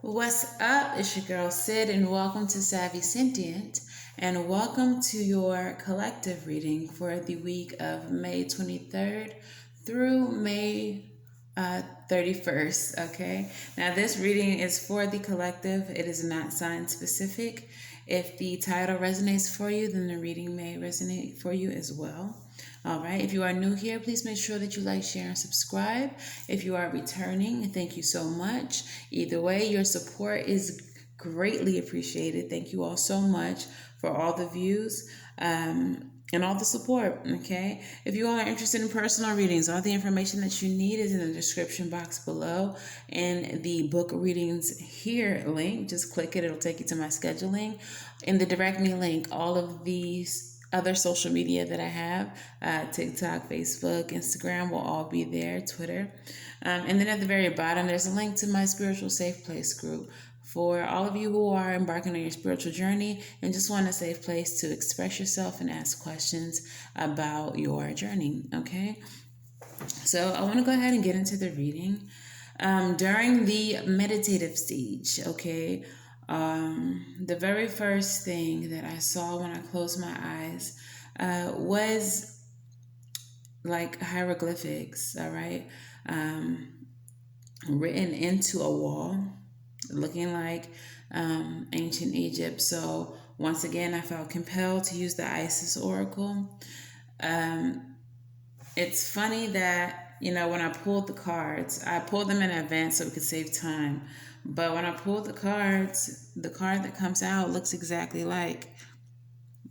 What's up? It's your girl Sid, and welcome to Savvy Sentient, and welcome to your collective reading for the week of May 23rd through May 31st. Okay, now this reading is for the collective, it is not sign specific. If the title resonates for you, then the reading may resonate for you as well. All right. If you are new here, please make sure that you like, share, and subscribe. If you are returning, thank you so much. Either way, your support is greatly appreciated. Thank you all so much for all the views and all the support. Okay. If you all are interested in personal readings, all the information that you need is in the description box below, and the book readings here link. Just click it. It'll take you to my scheduling. In the direct me link, all of these other social media that I have, TikTok, Facebook, Instagram will all be there, Twitter. And then at the very bottom, there's a link to my Spiritual Safe Place group for all of you who are embarking on your spiritual journey and just want a safe place to express yourself and ask questions about your journey, okay? So I want to go ahead and get into the reading. During the meditative stage, okay, the very first thing that I saw when I closed my eyes was like hieroglyphics, all right, written into a wall, looking like ancient Egypt. So once again, I felt compelled to use the Isis Oracle. It's funny that, when I pulled the cards, I pulled them in advance so we could save time. But when I pulled the cards, the card that comes out looks exactly like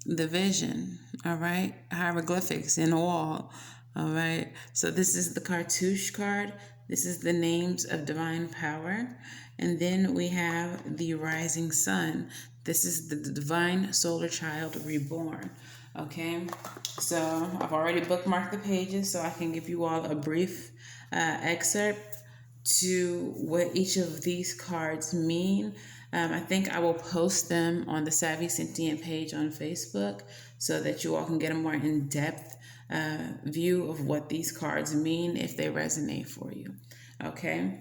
the vision, all right? Hieroglyphics in a wall, all right? So this is the cartouche card. This is the names of divine power. And then we have the rising sun. This is the divine solar child reborn. Okay, so I've already bookmarked the pages so I can give you all a brief excerpt to what each of these cards mean. I think I will post them on the Savvy Sentient page on Facebook so that you all can get a more in-depth view of what these cards mean if they resonate for you. Okay,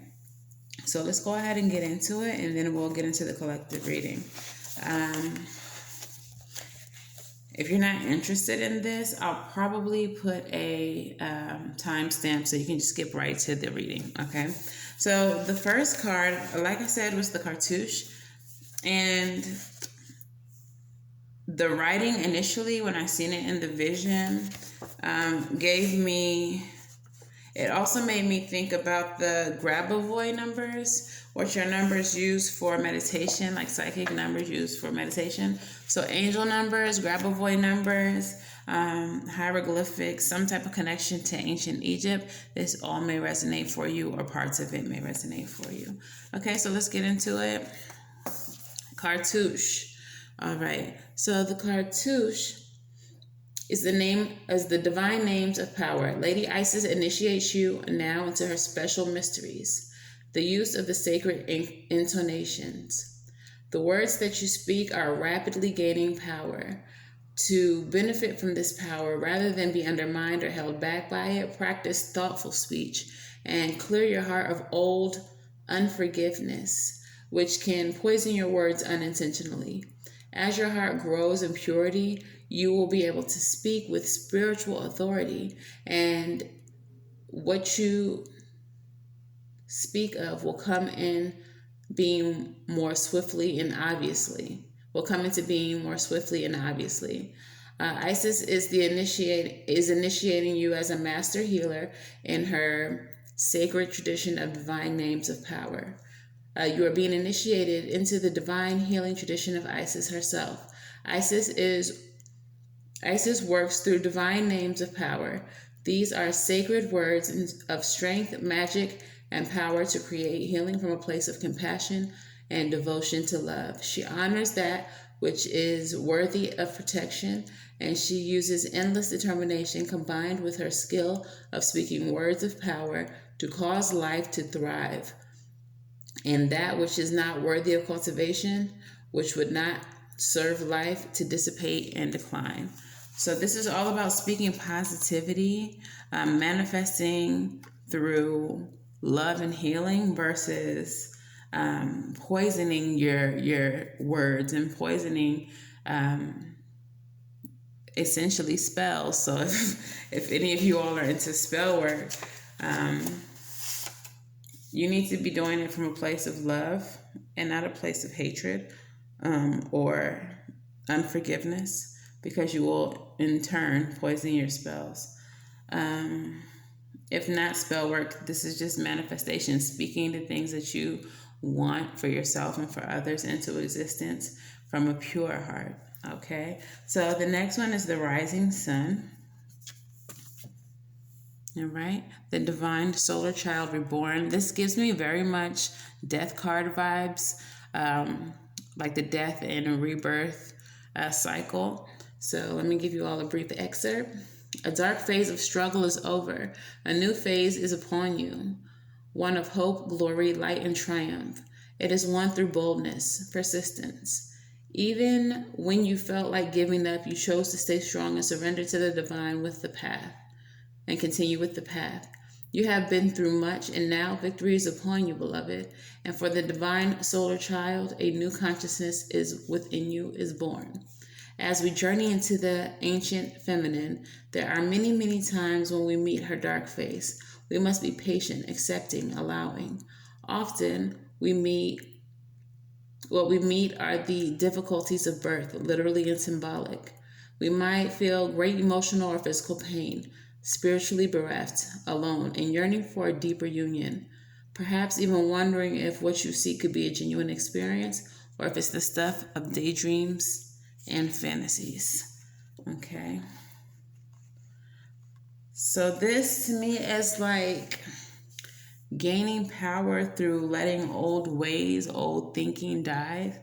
so let's go ahead and get into it, and then we'll get into the collective reading. If you're not interested in this, I'll probably put a timestamp so you can just skip right to the reading, okay? So the first card, like I said, was the cartouche. And the writing initially, when I seen it in the vision, it also made me think about the Grabavoy numbers, which are numbers used for meditation, like psychic numbers used for meditation. So angel numbers, Grabavoy numbers, hieroglyphics, some type of connection to ancient Egypt. This all may resonate for you, or parts of it may resonate for you. Okay, so let's get into it. Cartouche. All right, so the cartouche is the divine names of power. Lady Isis initiates you now into her special mysteries. The use of the sacred intonations. The words that you speak are rapidly gaining power. To benefit from this power, rather than be undermined or held back by it, practice thoughtful speech and clear your heart of old unforgiveness, which can poison your words unintentionally. As your heart grows in purity, you will be able to speak with spiritual authority, and what you speak of will come in being more swiftly and obviously. Isis is initiating you as a master healer in her sacred tradition of divine names of power. You are being initiated into the divine healing tradition of Isis herself. Isis works through divine names of power. These are sacred words of strength, magic, and power to create healing from a place of compassion and devotion to love. She honors that which is worthy of protection, and she uses endless determination combined with her skill of speaking words of power to cause life to thrive. And that which is not worthy of cultivation, which would not serve life, to dissipate and decline. So this is all about speaking positivity, manifesting through love and healing versus poisoning your words and poisoning essentially spells. So if any of you all are into spell work, you need to be doing it from a place of love and not a place of hatred or unforgiveness, because you will in turn poison your spells. If not spell work, this is just manifestation, speaking the things that you want for yourself and for others into existence from a pure heart. Okay, so the next one is the rising sun. All right, the divine solar child reborn. This gives me very much death card vibes, like the death and rebirth cycle. So let me give you all a brief excerpt. A dark phase of struggle is over. A new phase is upon you. One of hope, glory, light, and triumph. It is one through boldness, persistence. Even when you felt like giving up, you chose to stay strong and surrender to the divine with the path and continue with the path. You have been through much, and now victory is upon you, beloved. And for the divine solar child, a new consciousness is within you, is born. As we journey into the ancient feminine, there are many, many times when we meet her dark face. We must be patient, accepting, allowing. Often, what we meet are the difficulties of birth, literally and symbolic. We might feel great emotional or physical pain, spiritually bereft, alone, and yearning for a deeper union. Perhaps even wondering if what you seek could be a genuine experience, or if it's the stuff of daydreams and fantasies. Okay. So this to me is like gaining power through letting old ways, old thinking die.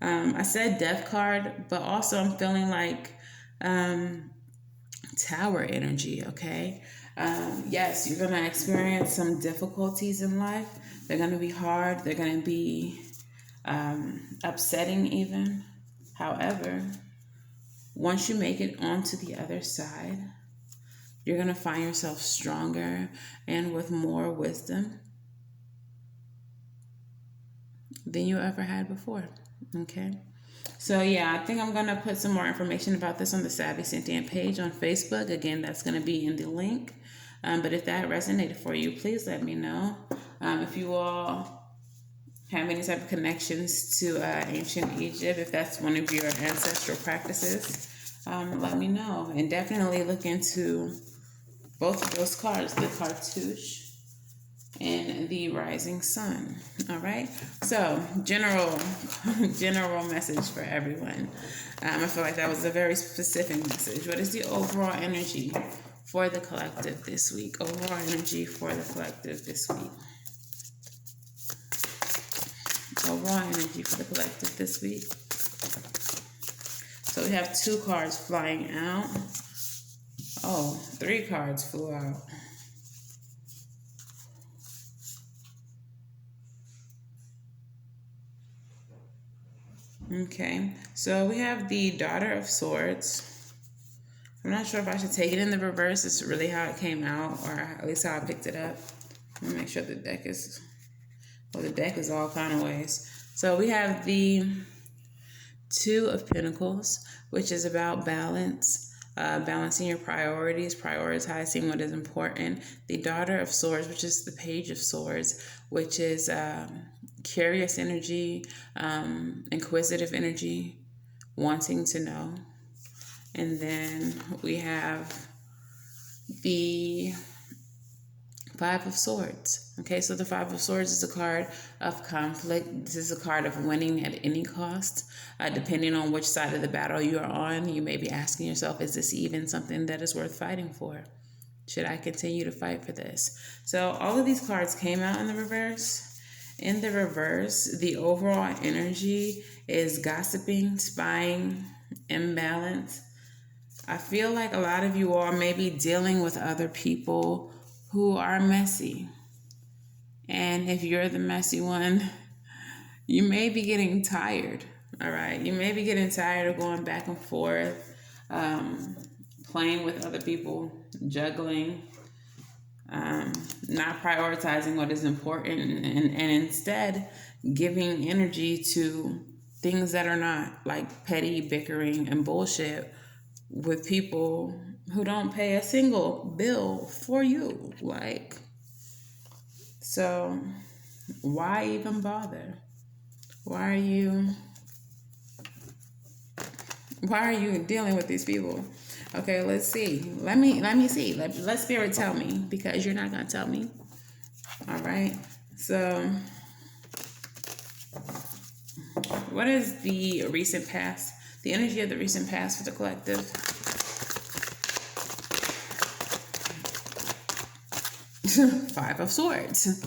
I said death card, but also I'm feeling like tower energy, okay? Yes, you're going to experience some difficulties in life. They're going to be hard. They're going to be upsetting even. However, once you make it onto the other side, you're going to find yourself stronger and with more wisdom than you ever had before. Okay? So yeah, I think I'm going to put some more information about this on the Savy Sentient page on Facebook. Again, that's going to be in the link. But if that resonated for you, please let me know. If you all have any type of connections to ancient Egypt, if that's one of your ancestral practices, let me know. And definitely look into both of those cards, the cartouche and the rising sun. All right. So general message for everyone. I feel like that was a very specific message. What is the overall energy for the collective this week? Overall energy for the collective this week. Overall energy for the collective this week. So we have 2 cards flying out. Oh, 3 cards flew out. Okay, so we have the Daughter of Swords. I'm not sure if I should take it in the reverse. It's really how it came out, or at least how I picked it up. Let me make sure the deck is all kind of ways. So we have the 2 of Pentacles, which is about balance, balancing your priorities, prioritizing what is important. The Daughter of Swords, which is the Page of Swords, which is curious energy, inquisitive energy, wanting to know. And then we have the 5 of Swords. Okay, so the 5 of Swords is a card of conflict. This is a card of winning at any cost. Depending on which side of the battle you are on, you may be asking yourself, is this even something that is worth fighting for? Should I continue to fight for this? So all of these cards came out in the reverse. In the reverse, the overall energy is gossiping, spying, imbalance. I feel like a lot of you all may be dealing with other people who are messy. And if you're the messy one, you may be getting tired, all right? You may be getting tired of going back and forth, playing with other people, juggling. not prioritizing what is important, and instead giving energy to things that are not, like petty bickering and bullshit with people who don't pay a single bill for you. Like, so why even bother? Why are you dealing with these people? Okay, let's see. Let me see. Let Spirit tell me, because you're not gonna tell me. All right. So, what is the recent past? The energy of the recent past for the collective. Five of Swords.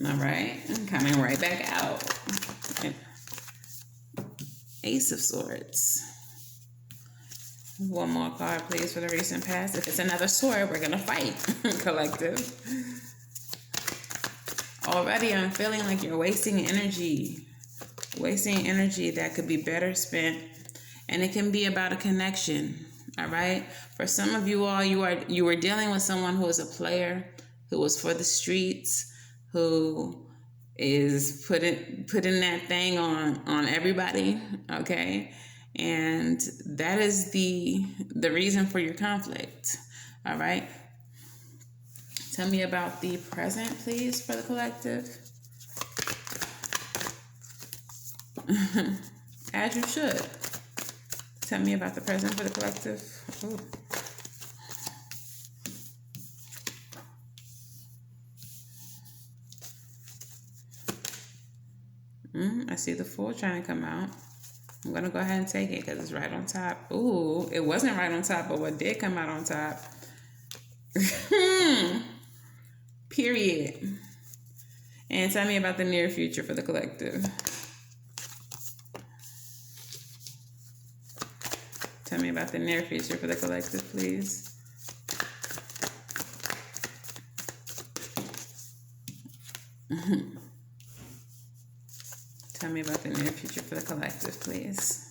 All right, coming right back out. Ace of Swords. One more card, please, for the recent past. If it's another sword, we're gonna fight, collective. Already, I'm feeling like you're wasting energy that could be better spent, and it can be about a connection. All right. For some of you all, you were dealing with someone who is a player, who was for the streets, who is putting that thing on everybody. Okay. And that is the reason for your conflict. All right. Tell me about the present, please, for the collective. As you should. Tell me about the present for the collective. Ooh. I see the Fool trying to come out. I'm going to go ahead and take it because it's right on top. Ooh, it wasn't right on top, but what did come out on top? Period. And tell me about the near future for the collective. Tell me about the near future for the collective, please. Tell me about the near future for the collective, please.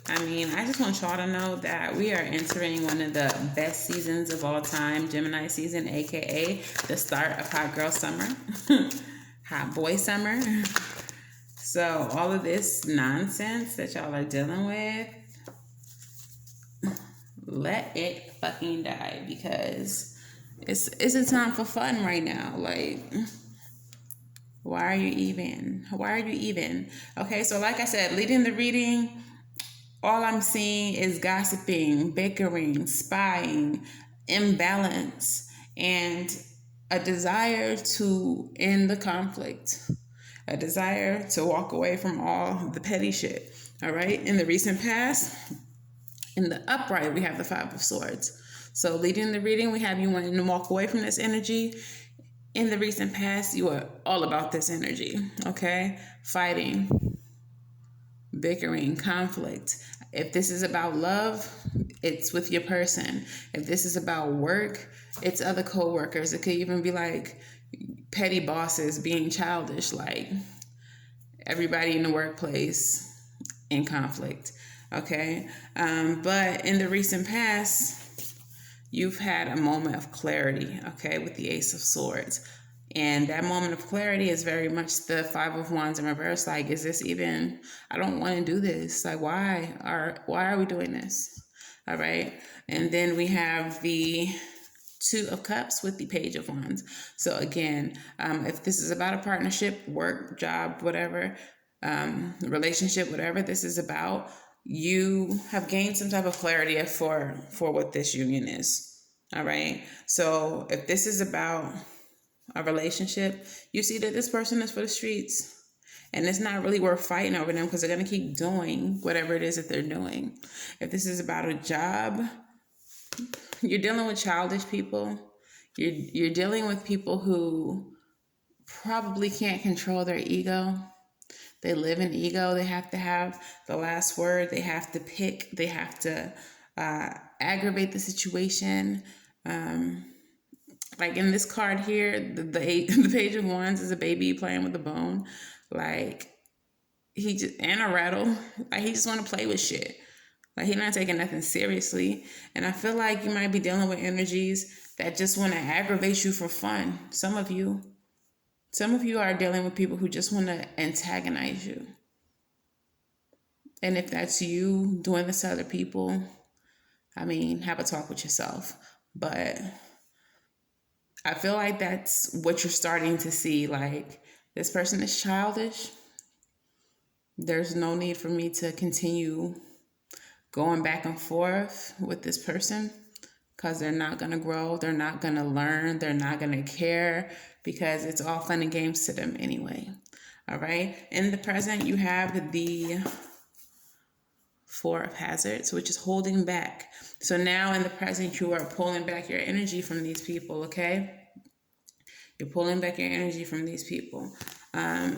I mean, I just want y'all to know that we are entering one of the best seasons of all time, Gemini season, aka the start of Hot Girl Summer, Hot Boy Summer. So all of this nonsense that y'all are dealing with, let it fucking die, because it's a time for fun right now. Like, why are you even? Okay, so like I said, leading the reading, all I'm seeing is gossiping, bickering, spying, imbalance, and a desire to end the conflict, a desire to walk away from all the petty shit. All right, in the recent past, in the upright, we have the Five of Swords. So leading the reading, we have you wanting to walk away from this energy. In the recent past, you are all about this energy, okay? Fighting, bickering, conflict. If this is about love, it's with your person. If this is about work, it's other co-workers. It could even be like petty bosses being childish, like everybody in the workplace in conflict, okay? But in the recent past, you've had a moment of clarity, okay, with the Ace of Swords. And that moment of clarity is very much the Five of Wands in reverse. Like, is this even, I don't want to do this. Like, why are we doing this? All right. And then we have the Two of Cups with the Page of Wands. So again, if this is about a partnership, work, job, whatever, relationship, whatever this is about, you have gained some type of clarity for what this union is. All right. So if this is about a relationship, you see that this person is for the streets, and it's not really worth fighting over them because they're going to keep doing whatever it is that they're doing. If this is about a job, you're dealing with childish people. You're dealing with people who probably can't control their ego. They live in ego. They have to have the last word. They have to pick. They have to aggravate the situation. Like in this card here, the Page of Wands is a baby playing with a bone. Like, and a rattle. Like, he just want to play with shit. Like, he's not taking nothing seriously. And I feel like you might be dealing with energies that just want to aggravate you for fun. Some of you are dealing with people who just want to antagonize you. And if that's you doing this to other people, I mean, have a talk with yourself. But I feel like that's what you're starting to see. Like, this person is childish. There's no need for me to continue going back and forth with this person, because they're not going to grow. They're not going to learn. They're not going to care, because it's all fun and games to them anyway. All right. In the present, you have the Four of Hazards, which is holding back. So now in the present, you are pulling back your energy from these people, okay? You're pulling back your energy from these people.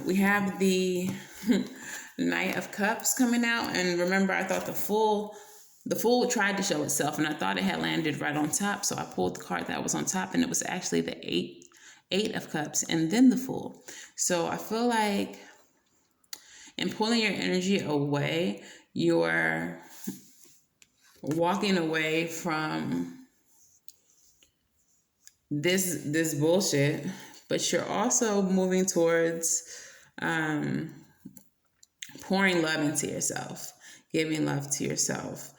We have the Knight of Cups coming out. And remember, I thought the Fool tried to show itself, and I thought it had landed right on top. So I pulled the card that was on top, and it was actually the Eight of Cups and then the Fool. So I feel like in pulling your energy away, you're walking away from this bullshit, but you're also moving towards pouring love into yourself, giving love to yourself,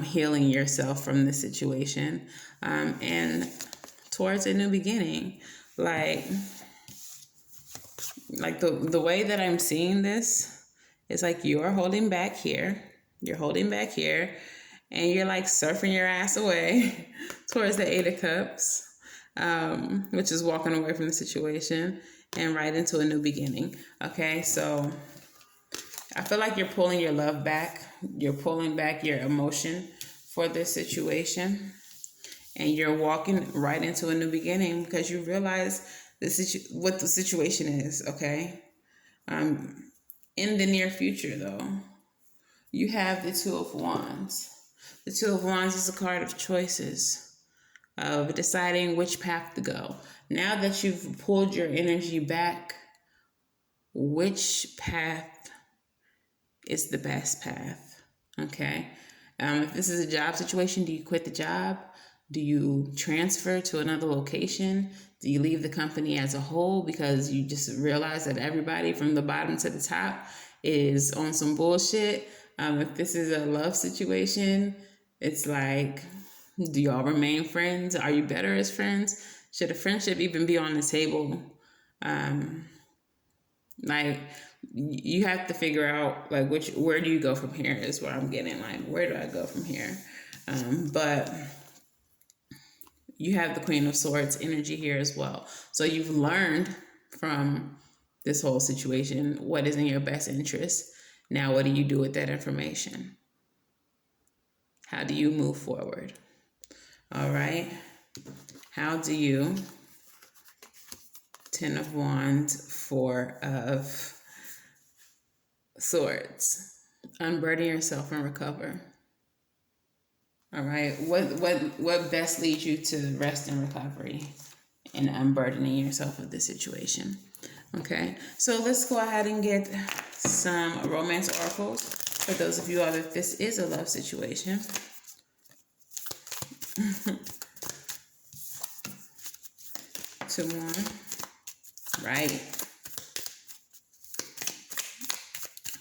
healing yourself from this situation, and towards a new beginning. Like the way that I'm seeing this is like you're holding back here, and you're like surfing your ass away towards the Eight of Cups, which is walking away from the situation and right into a new beginning. Okay, so I feel like you're pulling your love back. You're pulling back your emotion for this situation, and you're walking right into a new beginning because you realize what the situation is. Okay, in the near future, though, you have the Two of Wands. The Two of Wands is a card of choices, of deciding which path to go. Now that you've pulled your energy back, which path is the best path? Okay. If this is a job situation, do you quit the job? Do you transfer to another location? Do you leave the company as a whole because you just realize that everybody from the bottom to the top is on some bullshit? If this is a love situation, it's like, do y'all remain friends? Are you better as friends? Should a friendship even be on the table? Like, you have to figure out like where do you go from here is what I'm getting. Like, where do I go from here? But you have the Queen of Swords energy here as well. So you've learned from this whole situation what is in your best interest. Now, what do you do with that information? How do you move forward? All right. How do you? Ten of Wands, Four of Swords. Unburden yourself and recover. All right. What best leads you to rest and recovery and unburdening yourself of the situation? Okay. So let's go ahead and get some romance oracles for those of you all that this is a love situation. Two more. Right.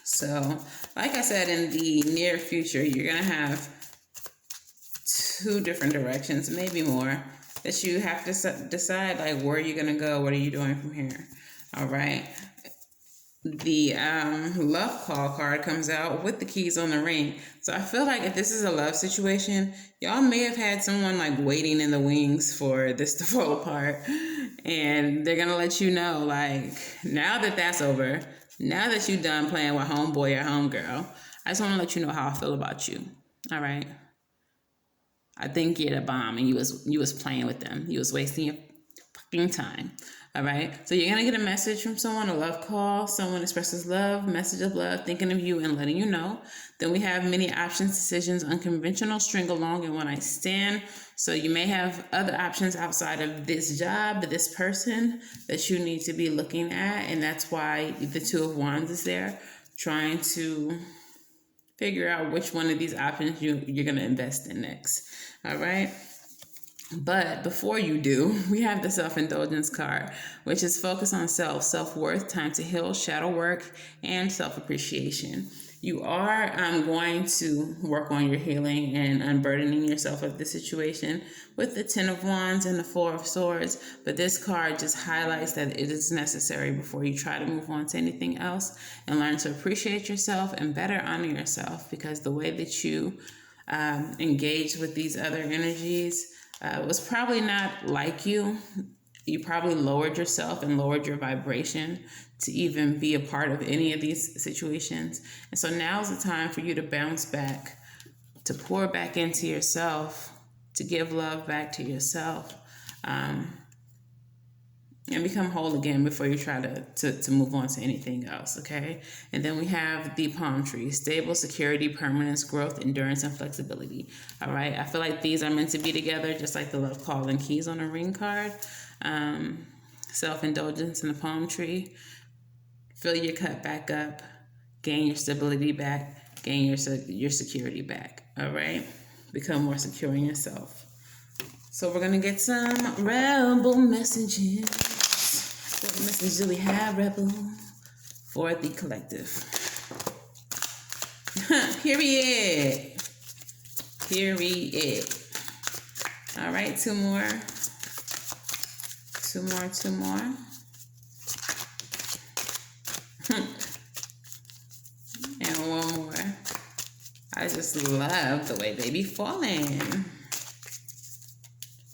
So, like I said, in the near future, you're going to have two different directions, maybe more, that you have to decide, like, where are you going to go? What are you doing from here? All right. The love call card comes out with the keys on the ring. So I feel like if this is a love situation, y'all may have had someone like waiting in the wings for this to fall apart. And they're going to let you know, like, now that that's over, now that you're done playing with homeboy or homegirl, I just want to let you know how I feel about you. All right. I think you're the bomb and you was playing with them. You was wasting your fucking time. All right. So you're going to get a message from someone, a love call. Someone expresses love, message of love, thinking of you and letting you know. Then we have many options, decisions, unconventional, string along, and one night stand. So you may have other options outside of this job, this person that you need to be looking at. And that's why the Two of Wands is there, trying to figure out which one of these options you're going to invest in next. All right. But before you do, we have the self-indulgence card, which is focused on self-worth, time to heal, shadow work, and self-appreciation. You are going to work on your healing and unburdening yourself of the situation with the Ten of Wands and the Four of Swords. But this card just highlights that it is necessary before you try to move on to anything else, and learn to appreciate yourself and better honor yourself, because the way that you engage with these other energies was probably not like you. You probably lowered yourself and lowered your vibration to even be a part of any of these situations. And so now's the time for you to bounce back, to pour back into yourself, to give love back to yourself, and become whole again before you try to move on to anything else, okay? And then we have the palm tree: stable, security, permanence, growth, endurance, and flexibility. All right, I feel like these are meant to be together, just like the love call and keys on a ring card. Self-indulgence in the palm tree: fill your cup back up, gain your stability back, gain your security back. All right, become more secure in yourself. So we're gonna get some rebel messages. What message do we have, Rebel, for the collective? Period. Period. All right, two more. And one more. I just love the way they be falling.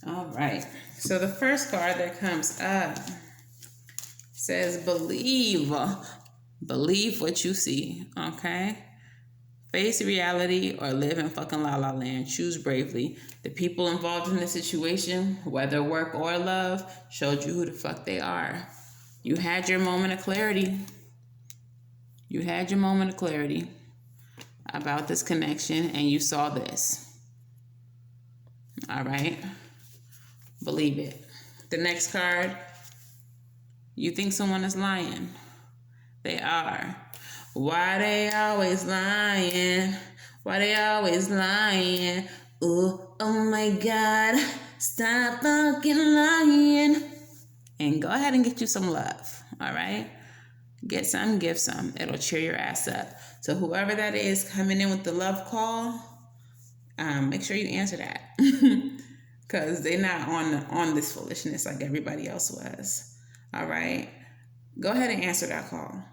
All right. So the first card that comes up says believe what you see, okay? Face reality or live in fucking la la land. Choose bravely. The people involved in the situation, whether work or love, showed you who the fuck they are. You had your moment of clarity. You had your moment of clarity about this connection, and you saw this. All right? Believe it. The next card: you think someone is lying. They are. Why they always lying? Why they always lying? Ooh, oh my God, stop fucking lying. And go ahead and get you some love, all right? Get some, give some. It'll cheer your ass up. So whoever that is coming in with the love call, make sure you answer that. Because they're not on this foolishness like everybody else was. All right? Go ahead and answer that call.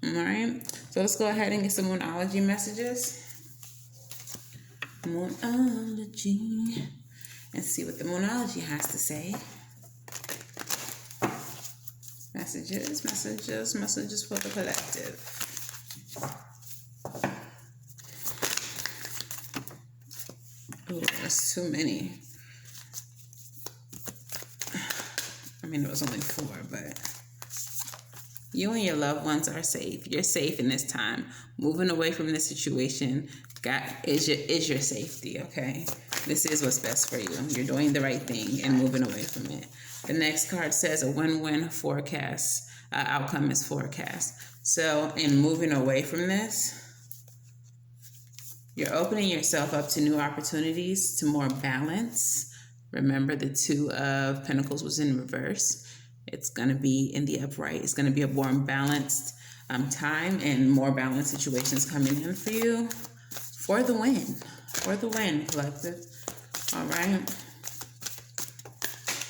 All right? So let's go ahead and get some Moonology messages. Moonology. And see what the Moonology has to say. Messages for the collective. Oh, that's too many. I mean, it was only 4, but you and your loved ones are safe. You're safe in this time. Moving away from this situation is your safety, okay? This is what's best for you. You're doing the right thing and moving away from it. The next card says a win-win forecast. Outcome is forecast. So in moving away from this, you're opening yourself up to new opportunities, to more balance. Remember, the 2 of Pentacles was in reverse. It's going to be in the upright. It's going to be a more balanced time, and more balanced situations coming in for you for the win. For the win, collective. All right.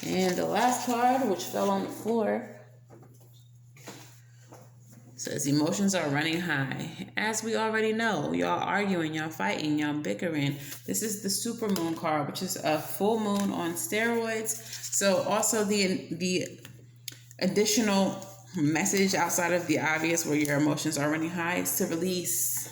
And the last card, which fell on the floor, says emotions are running high. As we already know, y'all arguing, y'all fighting, y'all bickering. This is the super moon card, which is a full moon on steroids. So also the additional message outside of the obvious where your emotions are running high is to release.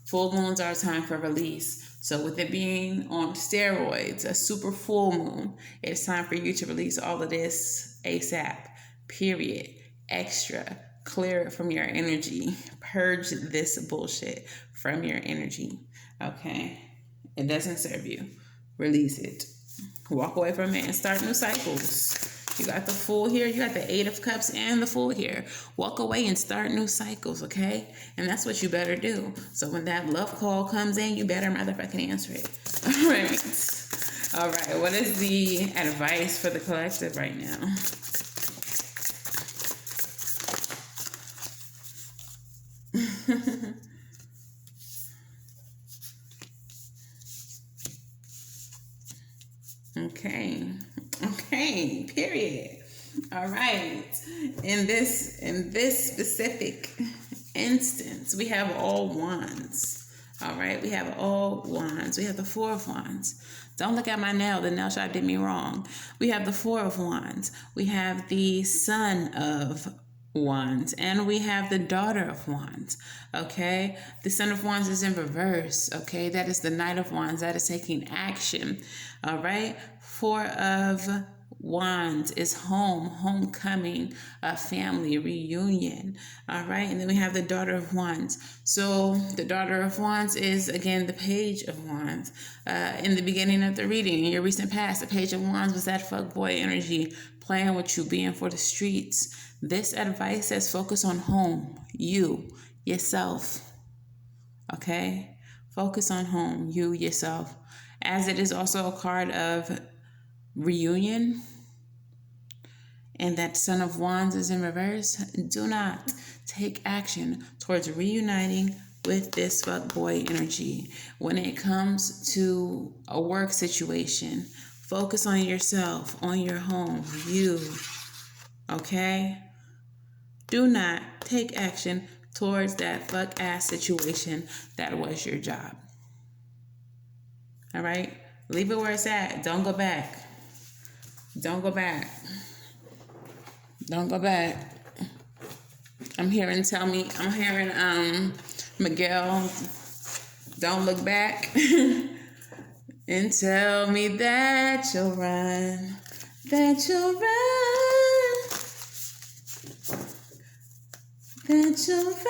Full moons are a time for release. So with it being on steroids, a super full moon, it's time for you to release all of this ASAP, period. Extra. Clear it from your energy. Purge this bullshit from your energy, okay? It doesn't serve you. Release it. Walk away from it and start new cycles. You got the Fool here. You got the Eight of Cups and the Fool here. Walk away and start new cycles, okay? And that's what you better do. So when that love call comes in, you better motherfucking answer it. All right. All right. What is the advice for the collective right now? Okay, period. All right. In this specific instance, we have all wands. All right, we have all wands. We have the Four of Wands. Don't look at my nail. The nail shop did me wrong. We have the Four of Wands. We have the Son of Wands, and we have the Daughter of Wands. Okay, the Son of Wands is in reverse. Okay, that is the Knight of Wands. That is taking action. All right, Four of Wands is home, homecoming, a family reunion. All right, and then we have the Daughter of Wands. So the Daughter of Wands is again the Page of Wands. In the beginning of the reading, in your recent past, the Page of Wands was that fuckboy energy, playing with you, being for the streets. This advice says focus on home, you, yourself. Okay, focus on home, you, yourself. As it is also a card of reunion, and that Son of Wands is in reverse. Do not take action towards reuniting with this fuckboy energy. When it comes to a work situation, focus on yourself, on your home, you. Okay? Do not take action towards that fuck ass situation that was your job. All right? Leave it where it's at. Don't go back. Don't go back. Don't go back. I'm hearing Miguel, don't look back and tell me that you'll run, that you'll run, that you'll run.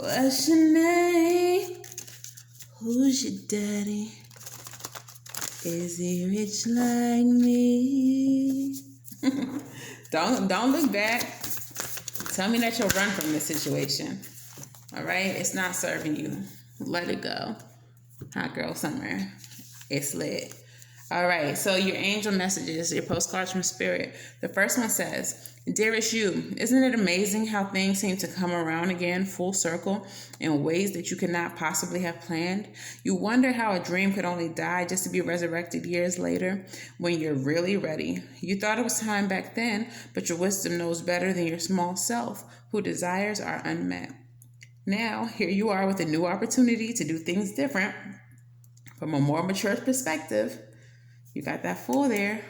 What's your name? Who's your daddy? Is he rich like me? Don't look back. Tell me that you'll run from this situation. All right? It's not serving you. Let it go. Hot girl summer. It's lit. All right. So your angel messages, your postcards from spirit. The first one says, "Dearest you, isn't it amazing how things seem to come around again full circle in ways that you could not possibly have planned? You wonder how a dream could only die just to be resurrected years later when you're really ready. You thought it was time back then, but your wisdom knows better than your small self, whose desires are unmet. Now, here you are with a new opportunity to do things different from a more mature perspective." You got that Fool there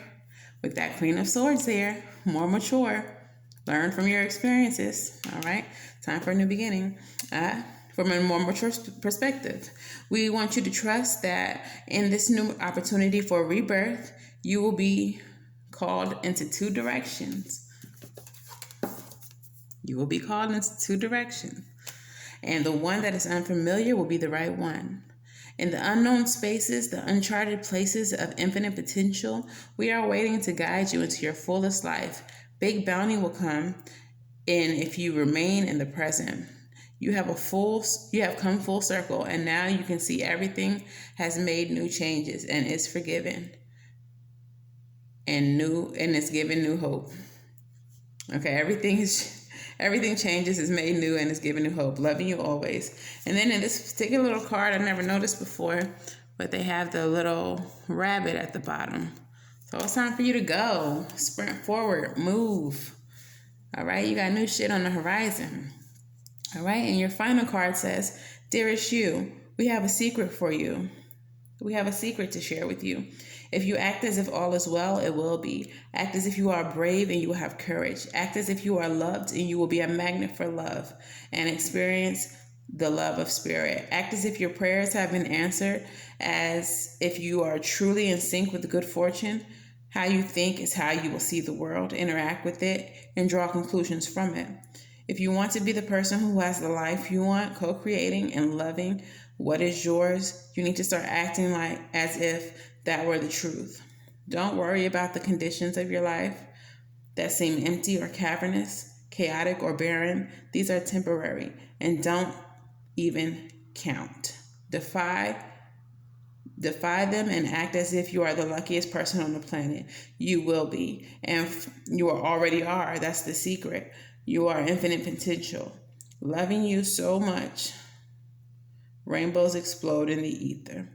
with that Queen of Swords there, more mature. Learn from your experiences, all right? Time for a new beginning. From a more mature perspective, we want you to trust that in this new opportunity for rebirth, you will be called into two directions. You will be called into two directions. And the one that is unfamiliar will be the right one. In the unknown spaces, the uncharted places of infinite potential, we are waiting to guide you into your fullest life. Big bounty will come in if you remain in the present. You have come full circle, and now you can see everything has made new changes and is forgiven and it's given new hope. Okay, everything changes, is made new, and is given new hope. Loving you always. And then in this particular little card, I never noticed before, but they have the little rabbit at the bottom. So it's time for you to go. Sprint forward. Move. All right? You got new shit on the horizon. All right? And your final card says, "Dearest you, we have a secret for you. We have a secret to share with you. If you act as if all is well, it will be. Act as if you are brave and you will have courage. Act as if you are loved and you will be a magnet for love and experience the love of spirit. Act as if your prayers have been answered, as if you are truly in sync with good fortune. How you think is how you will see the world, interact with it, and draw conclusions from it. If you want to be the person who has the life you want, co-creating and loving what is yours, you need to start acting like as if that were the truth. Don't worry about the conditions of your life that seem empty or cavernous, chaotic or barren. These are temporary and don't even count. Defy them and act as if you are the luckiest person on the planet. You will be, and you already are. That's the secret. You are infinite potential. Loving you so much, rainbows explode in the ether.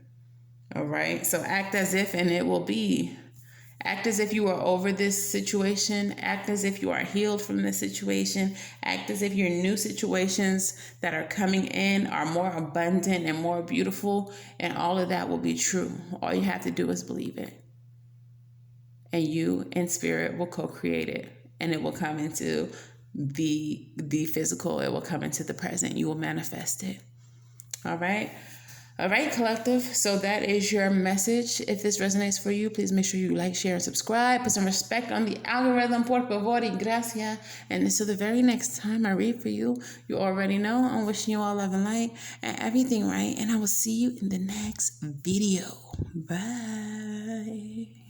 All right, so act as if, and it will be. Act as if you are over this situation. Act as if you are healed from this situation. Act as if your new situations that are coming in are more abundant and more beautiful, and all of that will be true. All you have to do is believe it. And you in spirit will co-create it, and it will come into the physical. It will come into the present. You will manifest it. All right. All right, collective. So that is your message. If this resonates for you, please make sure you like, share, and subscribe. Put some respect on the algorithm. Por favor y gracias. And until the very next time I read for you, you already know I'm wishing you all love and light and everything right. And I will see you in the next video. Bye.